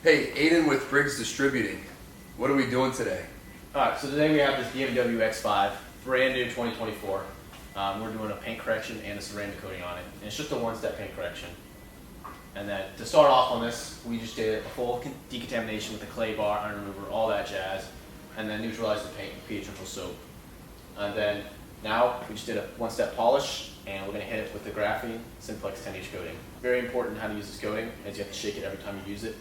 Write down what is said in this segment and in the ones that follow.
Hey, Aiden with Briggs Distributing. What are we doing today? Alright, so today we have this BMW X5, brand new 2024. We're doing a paint correction and a ceramic coating on it. And it's just a one-step paint correction. And then to start off on this, we just did a full decontamination with the clay bar, iron remover, all that jazz. And then neutralized the paint with pH neutral soap. And then now we just did a one-step polish, and we're going to hit it with the Graphene Symplex 10H coating. Very important how to use this coating, as you have to shake it every time you use it,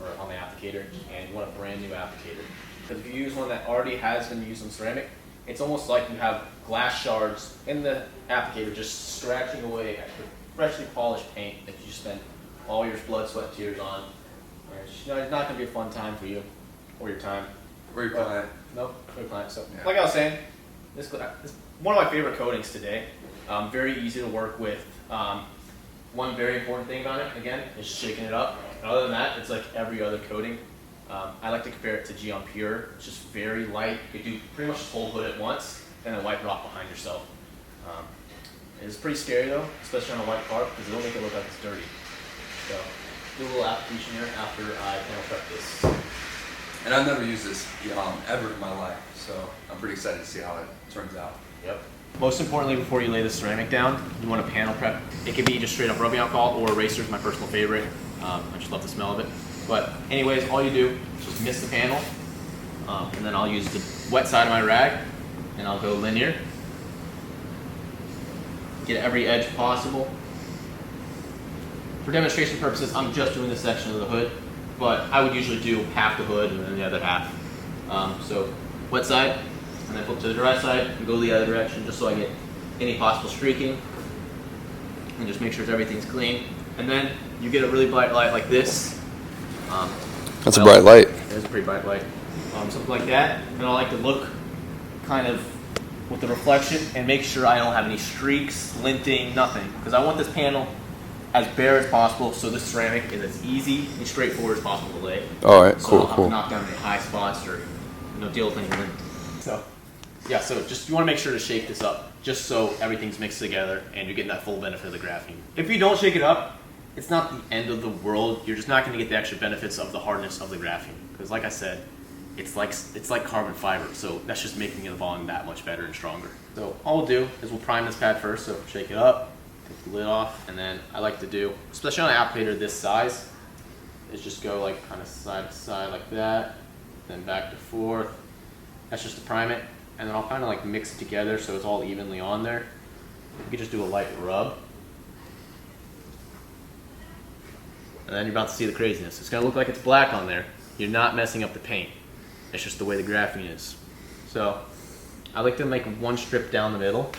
or on the applicator, and you want a brand new applicator. Because if you use one that already has been used on ceramic, it's almost like you have glass shards in the applicator just scratching away at the freshly polished paint that you spent all your blood, sweat, tears on. It's not going to be a fun time for you, or your time. Or your client. Nope, or your client. So, yeah. Like I was saying, this is one of my favorite coatings today. Very easy to work with. One very important thing about it, again, is shaking it up. And other than that, it's like every other coating. I like to compare it to Geon Pure. It's just very light. You do pretty much the whole hood at once, and then wipe it off behind yourself. It's pretty scary though, especially on a white car, because it'll make it look like it's dirty. So, do a little application here after I panel prep this. And I've never used this ever in my life, so I'm pretty excited to see how it turns out. Yep. Most importantly, before you lay the ceramic down, you want to panel prep. It could be just straight up rubbing alcohol or eraser is my personal favorite. I just love the smell of it. But anyways, all you do is just mist the panel, and then I'll use the wet side of my rag, and I'll go linear. Get every edge possible. For demonstration purposes, I'm just doing this section of the hood, but I would usually do half the hood and then the other half. So wet side, and then flip to the dry side and go the other direction just so I get any possible streaking, and just make sure everything's clean. And then you get a really bright light like this. That's a bright light. There's a pretty bright light. Something like that. And I like to look kind of with the reflection and make sure I don't have any streaks, linting, nothing. Because I want this panel as bare as possible so the ceramic is as easy and straightforward as possible to lay. Alright, so cool, I don't have cool. to knock down any high spots or deal with any lint. So, yeah, so just you want to make sure to shake this up just so everything's mixed together and you're getting that full benefit of the graphene. If you don't shake it up, it's not the end of the world. You're just not going to get the extra benefits of the hardness of the graphene. Because like I said, it's like carbon fiber, so that's just making the bond that much better and stronger. So all we'll do is we'll prime this pad first, so shake it up, take the lid off, and then I like to do, especially on an applicator this size, is just go like kind of side to side like that, then back to forth. That's just to prime it, and then I'll kind of like mix it together so it's all evenly on there. You can just do a light rub. And then you're about to see the craziness. It's going to look like it's black on there. You're not messing up the paint. It's just the way the graphene is. So I like to make one strip down the middle.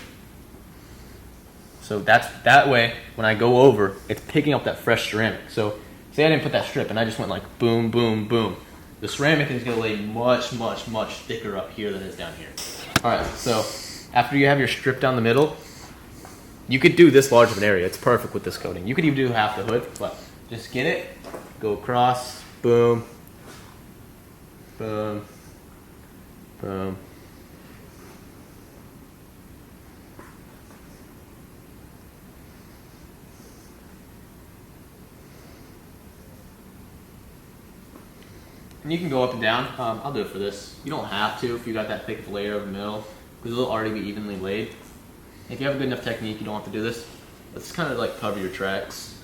So that way, when I go over, it's picking up that fresh ceramic. So say I didn't put that strip and I just went like boom, boom, boom. The ceramic is going to lay much, much, much thicker up here than it is down here. All right, so after you have your strip down the middle, you could do this large of an area. It's perfect with this coating. You could even do half the hood, but just get it, go across, boom, boom, boom. And you can go up and down. I'll do it for this. You don't have to if you got that thick layer of the middle, because it'll already be evenly laid. If you have a good enough technique, you don't have to do this. Let's kind of like cover your tracks.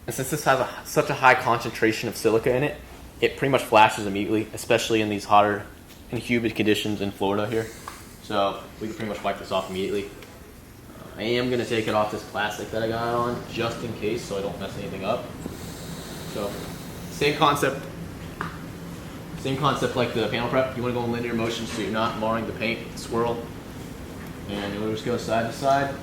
And since this has such a high concentration of silica in it, it pretty much flashes immediately, especially in these hotter and humid conditions in Florida here. So we can pretty much wipe this off immediately. I am going to take it off this plastic that I got on, just in case, so I don't mess anything up. So, same concept like the panel prep. You want to go in linear motion so you're not marring the paint, swirl. And you'll just go side to side.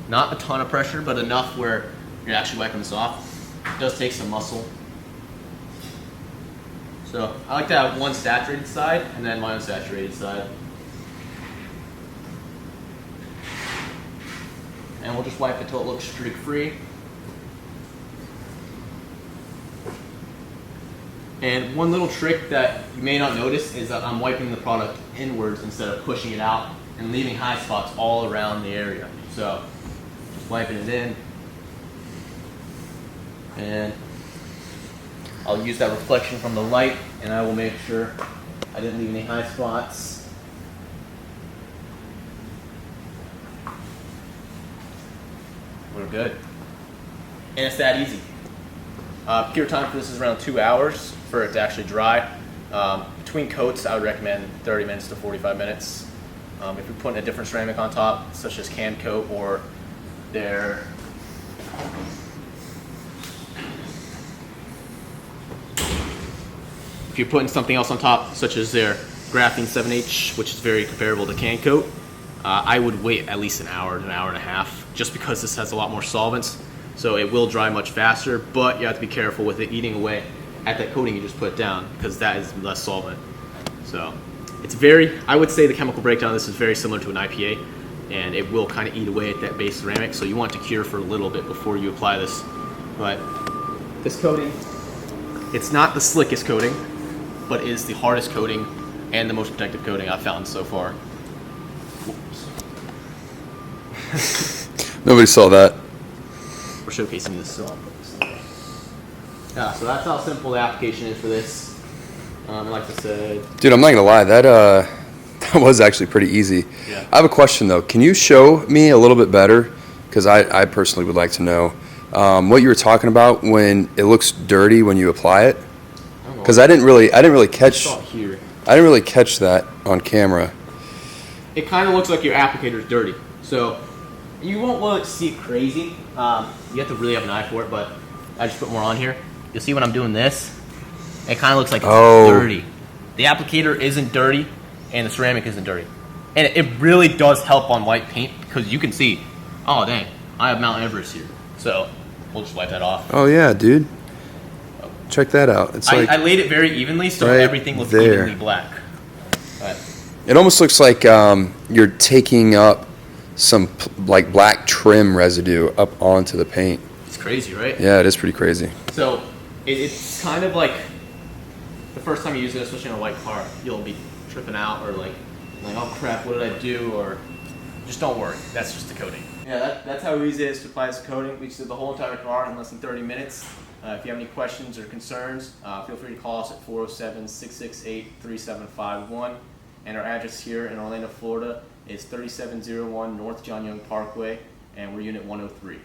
Not a ton of pressure, but enough where you're actually wiping this off. It does take some muscle. So I like to have one saturated side and then my unsaturated side. And we'll just wipe it till it looks streak free. And one little trick that you may not notice is that I'm wiping the product inwards instead of pushing it out and leaving high spots all around the area. So just wiping it in, and I'll use that reflection from the light, and I will make sure I didn't leave any high spots. We're good. And it's that easy. Cure time for this is around 2 hours for it to actually dry. Between coats, I would recommend 30 minutes to 45 minutes. If you're putting a different ceramic on top, such as can coat or their if you're putting something else on top, such as their Graphene 7H, which is very comparable to can coat, I would wait at least an hour to an hour and a half, just because this has a lot more solvents. So it will dry much faster, but you have to be careful with it eating away at that coating you just put down, because that is less solvent. So it's I would say the chemical breakdown of this is very similar to an IPA, and it will kind of eat away at that base ceramic, so you want to cure for a little bit before you apply this. But this coating, it's not the slickest coating, but it is the hardest coating and the most protective coating I've found so far. Whoops. Nobody saw that. We're showcasing this, so I'll put this in. Yeah, so that's how simple the application is for this. Like I said, Dude, I'm not gonna lie, that was actually pretty easy. Yeah. I have a question though. Can you show me a little bit better? Because I personally would like to know what you were talking about when it looks dirty when you apply it. Because I didn't really catch. Here. I didn't really catch that on camera. It kind of looks like your applicator is dirty, so you won't really see it crazy. You have to really have an eye for it, but I just put more on here. You'll see when I'm doing this, it kind of looks like it's dirty. The applicator isn't dirty, and the ceramic isn't dirty. And it really does help on white paint, because you can see, oh dang, I have Mount Everest here. So we'll just wipe that off. Oh yeah, dude. Check that out. It's like I laid it very evenly, so right everything looks there. evenly black. But it almost looks like you're taking up some like black trim residue up onto the paint. it's crazy, right? Yeah, it is pretty crazy. So it's kind of like the first time you use it, especially in a white car, you'll be tripping out or like oh crap, what did I do? Or just don't worry, that's just the coating. Yeah, that's how easy it is to apply this coating. We just did the whole entire car in less than 30 minutes. If you have any questions or concerns, feel free to call us at 407-668-3751. And our address here in Orlando, Florida is 3701 North John Young Parkway, and we're Unit 103.